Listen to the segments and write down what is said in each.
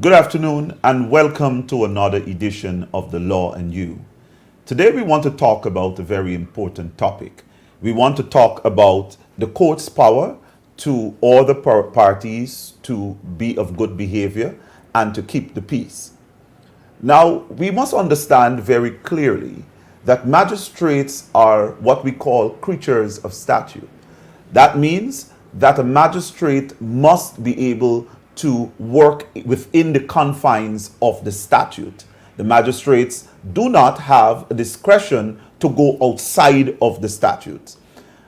Good afternoon and welcome to another edition of The Law and You. Today we want to talk about a very important topic. We want to talk about the court's power to order parties to be of good behavior and to keep the peace. Now, we must understand very clearly that magistrates are what we call creatures of statute. That means that a magistrate must be able to work within the confines of the statute. The magistrates do not have a discretion to go outside of the statute.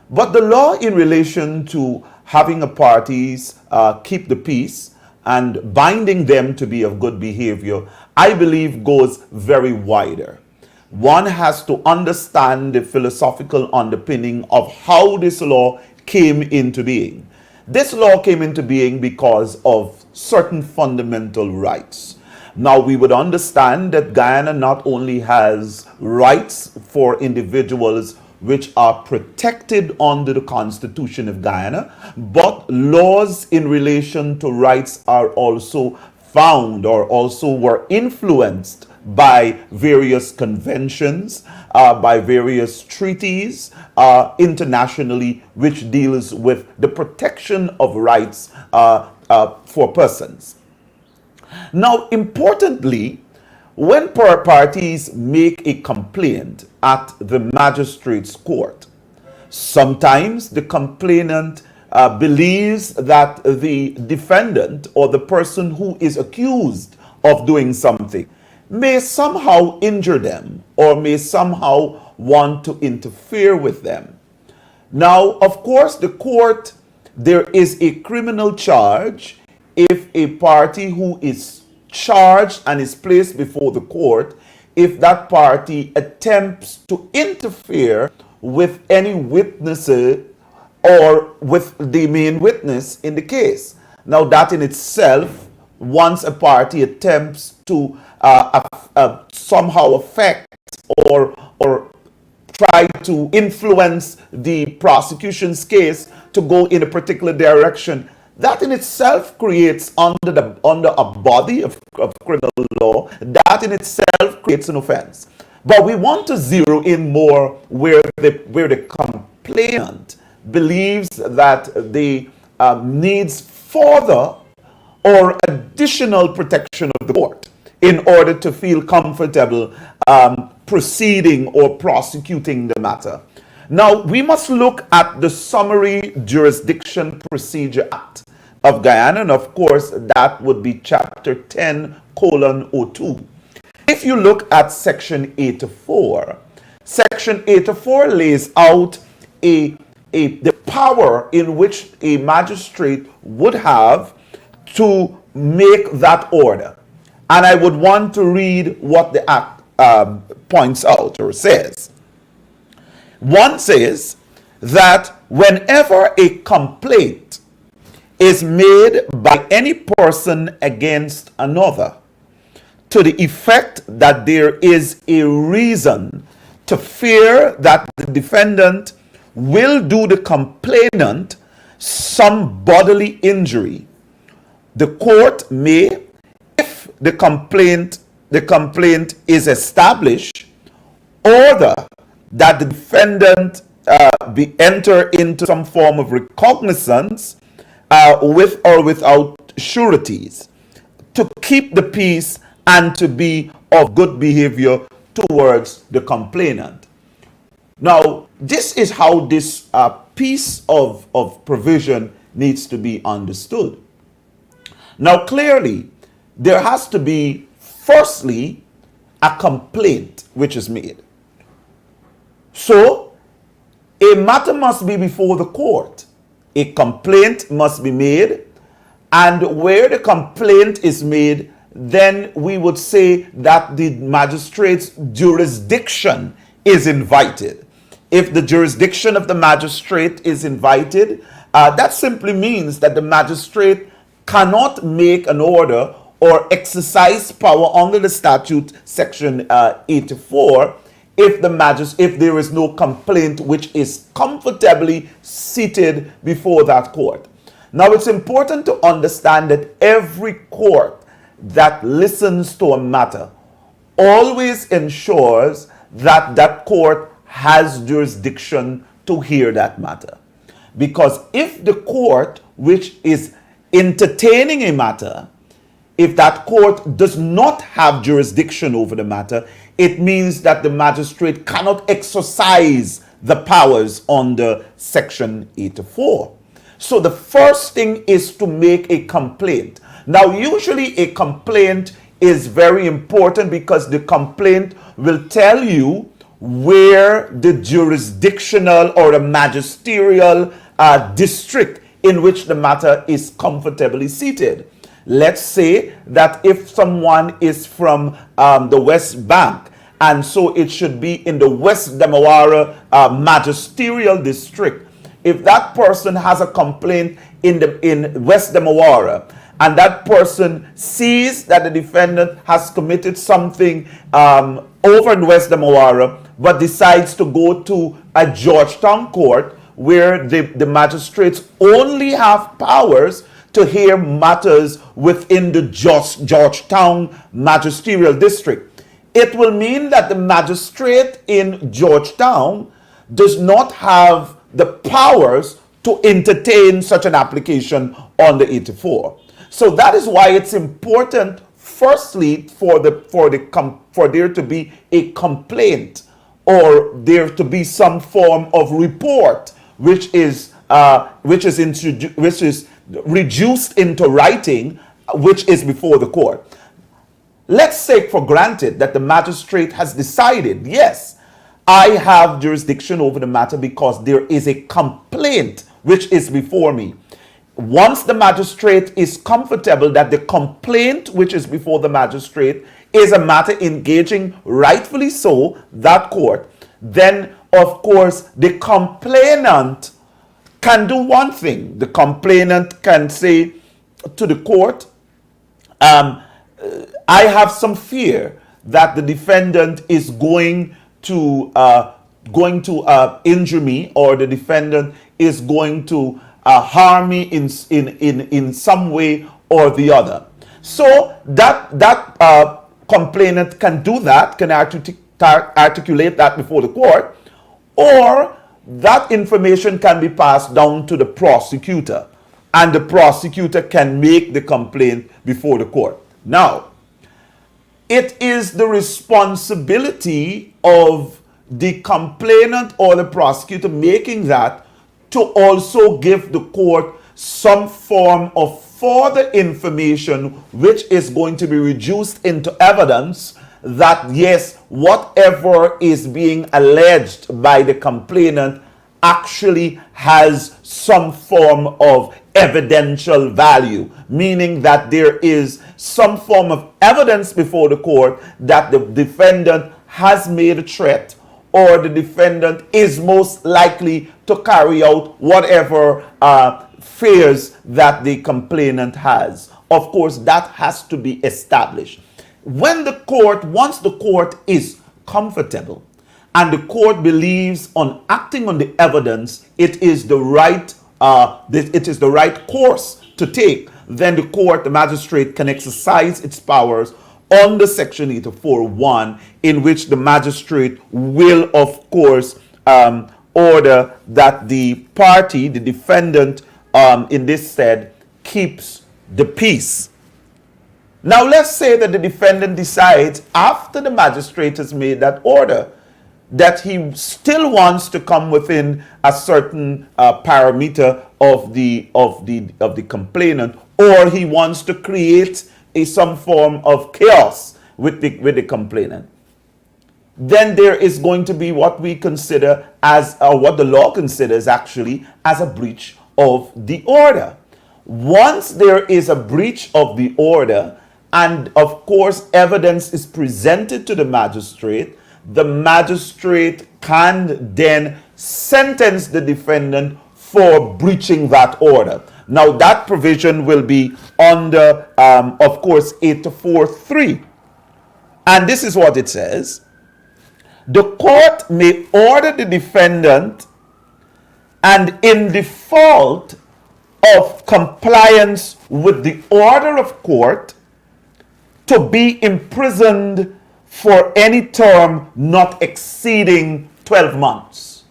But the law in relation to having a parties keep the peace and binding them to be of good behavior, I believe goes very wider. One has to understand the philosophical underpinning of how this law came into being. This law came into being because of certain fundamental rights. Now, we would understand that Guyana not only has rights for individuals which are protected under the Constitution of Guyana, but laws in relation to rights are also found or also were influenced by various conventions, by various treaties internationally, which deals with the protection of rights for persons. Now, importantly, when parties make a complaint at the magistrate's court, sometimes the complainant believes that the defendant or the person who is accused of doing something may somehow injure them or may somehow want to interfere with them. Now, of course, the court, there is a criminal charge if a party who is charged and is placed before the court, if that party attempts to interfere with any witnesses or with the main witness in the case. Now, that in itself, once a party attempts to somehow affect or try to influence the prosecution's case to go in a particular direction, that in itself creates under a body of criminal law, that in itself creates an offense. But we want to zero in more where the complainant believes that they needs further or additional protection of the court in order to feel comfortable proceeding or prosecuting the matter. Now, we must look at the Summary Jurisdiction Procedure Act of Guyana, and of course, that would be Chapter 10:02. If you look at Section 84, Section 84 lays out the power in which a magistrate would have to make that order. And I would want to read what the act points out or says. One says that whenever a complaint is made by any person against another to the effect that there is a reason to fear that the defendant will do the complainant some bodily injury, the court may, if the complaint is established, order that the defendant be enter into some form of recognizance with or without sureties to keep the peace and to be of good behavior towards the complainant. Now, this is how this piece of provision needs to be understood. Now, clearly, there has to be, firstly, a complaint which is made. So, a matter must be before the court. A complaint must be made, and where the complaint is made, then we would say that the magistrate's jurisdiction is invited. If the jurisdiction of the magistrate is invited, that simply means that the magistrate cannot make an order or exercise power under the statute, Section 84, if there is no complaint which is comfortably seated before that court. Now, it's important to understand that every court that listens to a matter always ensures that that court has jurisdiction to hear that matter. Because if the court, which is entertaining a matter, if that court does not have jurisdiction over the matter, it means that the magistrate cannot exercise the powers under Section 84. So the first thing is to make a complaint. Now, usually a complaint is very important because the complaint will tell you where the jurisdictional or the magisterial district in which the matter is comfortably seated. Let's say that if someone is from the West Bank, and so it should be in the West Demawara magisterial district. If that person has a complaint in West Demawara, and that person sees that the defendant has committed something over in West Demawara, but decides to go to a Georgetown court where the magistrates only have powers to hear matters within the Georgetown magisterial district, it will mean that the magistrate in Georgetown does not have the powers to entertain such an application under 84. So that is why it's important, firstly, for there to be a complaint or there to be some form of report which is reduced into writing, which is before the court. Let's take for granted that the magistrate has decided, yes, I have jurisdiction over the matter because there is a complaint which is before me. Once the magistrate is comfortable that the complaint which is before the magistrate is a matter engaging rightfully so that court, then of course the complainant can do one thing. The complainant can say to the court, I have some fear that the defendant is going to injure me, or the defendant is going to harm me in some way or the other. So that complainant can do that, can articulate that before the court, or that information can be passed down to the prosecutor, and the prosecutor can make the complaint before the court. Now, it is the responsibility of the complainant or the prosecutor making that to also give the court some form of further information which is going to be reduced into evidence that yes, whatever is being alleged by the complainant actually has some form of evidential value, meaning that there is some form of evidence before the court that the defendant has made a threat, or the defendant is most likely to carry out whatever fears that the complainant has. Of course, that has to be established. Once the court is comfortable and the court believes on acting on the evidence, it is the right course to take, then the magistrate can exercise its powers under Section 84(1), in which the magistrate will, of course, order that the party, the defendant, in this said, keeps the peace. Now, let's say that the defendant decides, after the magistrate has made that order, that he still wants to come within a certain parameter of the complainant, or he wants to create some form of chaos with the complainant. Then there is going to be what we consider as, or what the law considers actually, as a breach of the order. Once there is a breach of the order, and of course evidence is presented to the magistrate can then sentence the defendant for breaching that order. Now that provision will be under, of course, 843. And this is what it says. The court may order the defendant, and in default of compliance with the order of court, to be imprisoned for any term not exceeding 12 months.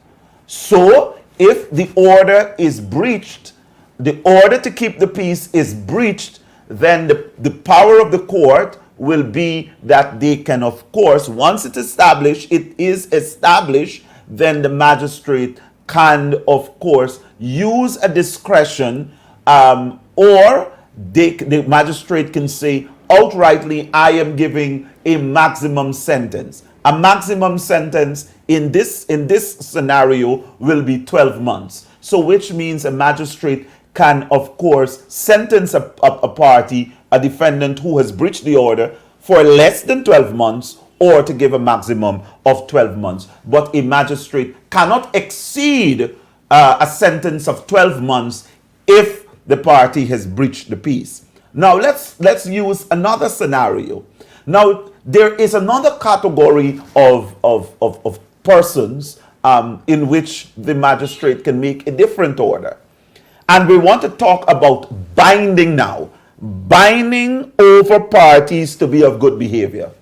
So, if the order is breached, the order to keep the peace is breached, then the power of the court will be that they can, of course, once it is established, then the magistrate can, of course, use a discretion, or the magistrate can say outrightly, I am giving a maximum sentence. A maximum sentence in this scenario will be 12 months. So which means a magistrate can, of course, sentence a party, a defendant who has breached the order, for less than 12 months, or to give a maximum of 12 months. But a magistrate cannot exceed a sentence of 12 months if the party has breached the peace. Now let's use another scenario. Now there is another category of persons in which the magistrate can make a different order. And we want to talk about binding now. Binding over parties to be of good behavior.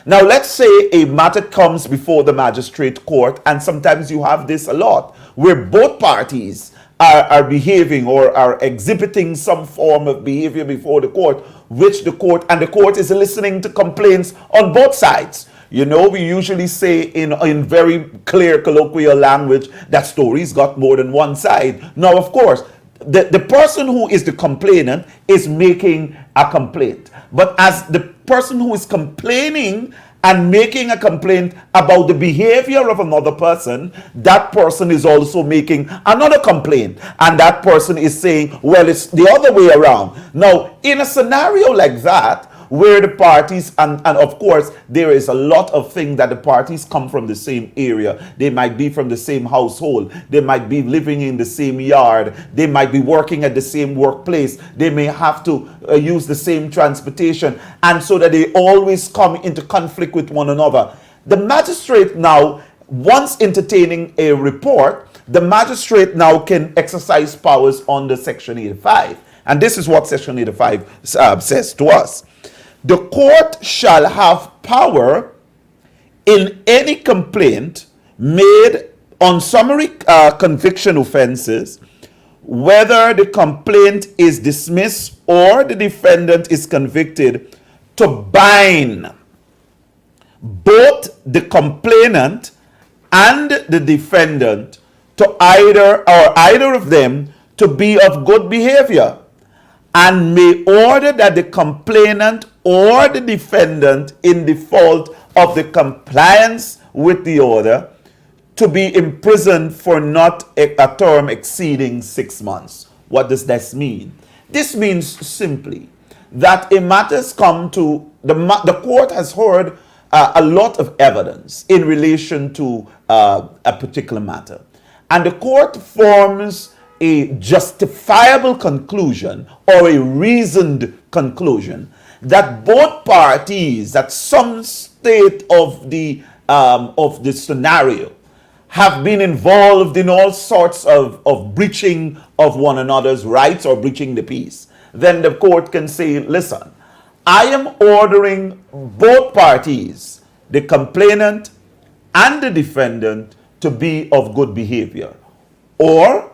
Now, let's say a matter comes before the magistrate court, and sometimes you have this a lot, where both parties are behaving or are exhibiting some form of behavior before the court, which the court is listening to complaints on both sides. You know, we usually say in very clear colloquial language that stories got more than one side. Now, of course, the person who is the complainant is making a complaint. But as the person who is complaining and making a complaint about the behavior of another person, that person is also making another complaint. And that person is saying, well, it's the other way around. Now, in a scenario like that, where the parties, and of course, there is a lot of things that the parties come from the same area. They might be from the same household. They might be living in the same yard. They might be working at the same workplace. They may have to use the same transportation. And so that they always come into conflict with one another. The magistrate now, once entertaining a report, the magistrate now can exercise powers under Section 85. And this is what Section 85 says to us. The court shall have power in any complaint made on summary conviction offenses, whether the complaint is dismissed or the defendant is convicted, to bind both the complainant and the defendant to either of them to be of good behavior, and may order that the complainant or the defendant, in default of the compliance with the order, to be imprisoned for not a term exceeding 6 months. What does this mean? This means simply that a matter's come to, the court has heard a lot of evidence in relation to a particular matter. And the court forms a justifiable conclusion or a reasoned conclusion that both parties at some state of the scenario have been involved in all sorts of breaching of one another's rights or breaching the peace. Then the court can say, listen, I am ordering both parties, the complainant and the defendant, to be of good behavior. Or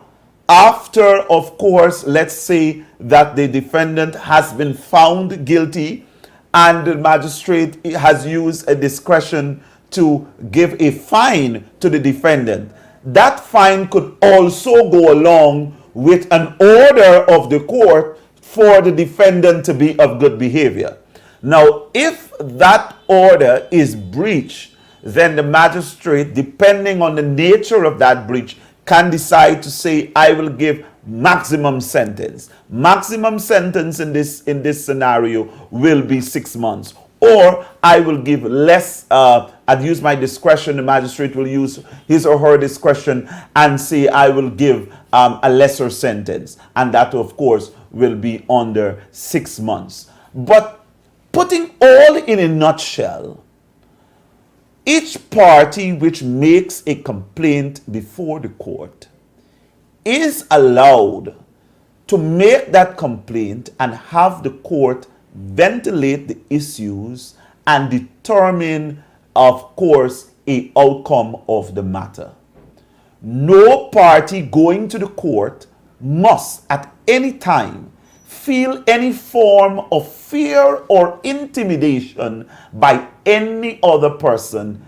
after, of course, let's say that the defendant has been found guilty and the magistrate has used a discretion to give a fine to the defendant. That fine could also go along with an order of the court for the defendant to be of good behavior. Now, if that order is breached, then the magistrate, depending on the nature of that breach, can decide to say, I will give maximum sentence. Maximum sentence in this scenario will be 6 months. Or I will give less, I'd use my discretion, the magistrate will use his or her discretion and say, I will give a lesser sentence. And that, of course, will be under 6 months. But putting all in a nutshell, each party which makes a complaint before the court is allowed to make that complaint and have the court ventilate the issues, and determine, of course, a outcome of the matter. No party going to the court must at any time feel any form of fear or intimidation by any other person,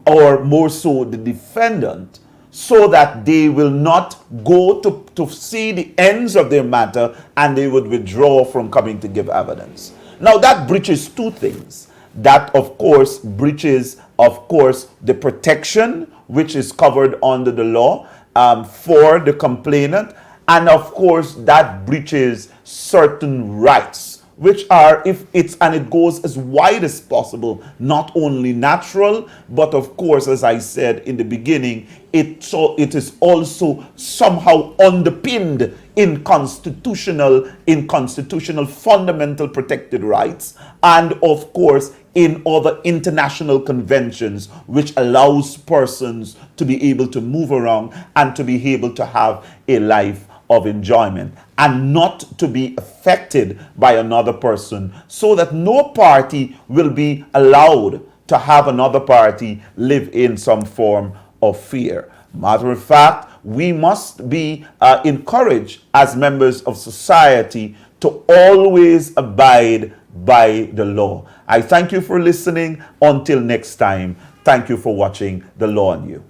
or more so the defendant, so that they will not go to see the ends of their matter and they would withdraw from coming to give evidence. Now that breaches two things. That, of course, breaches, of course, the protection which is covered under the law for the complainant, and of course that breaches certain rights, which are, if it's, and it goes as wide as possible, not only natural, but of course, as I said in the beginning, it is also somehow underpinned in constitutional fundamental protected rights, and of course in other international conventions which allows persons to be able to move around and to be able to have a life of enjoyment and not to be affected by another person, so that no party will be allowed to have another party live in some form of fear. Matter of fact, we must be encouraged as members of society to always abide by the law. I thank you for listening. Until next time, thank you for watching The Law and You.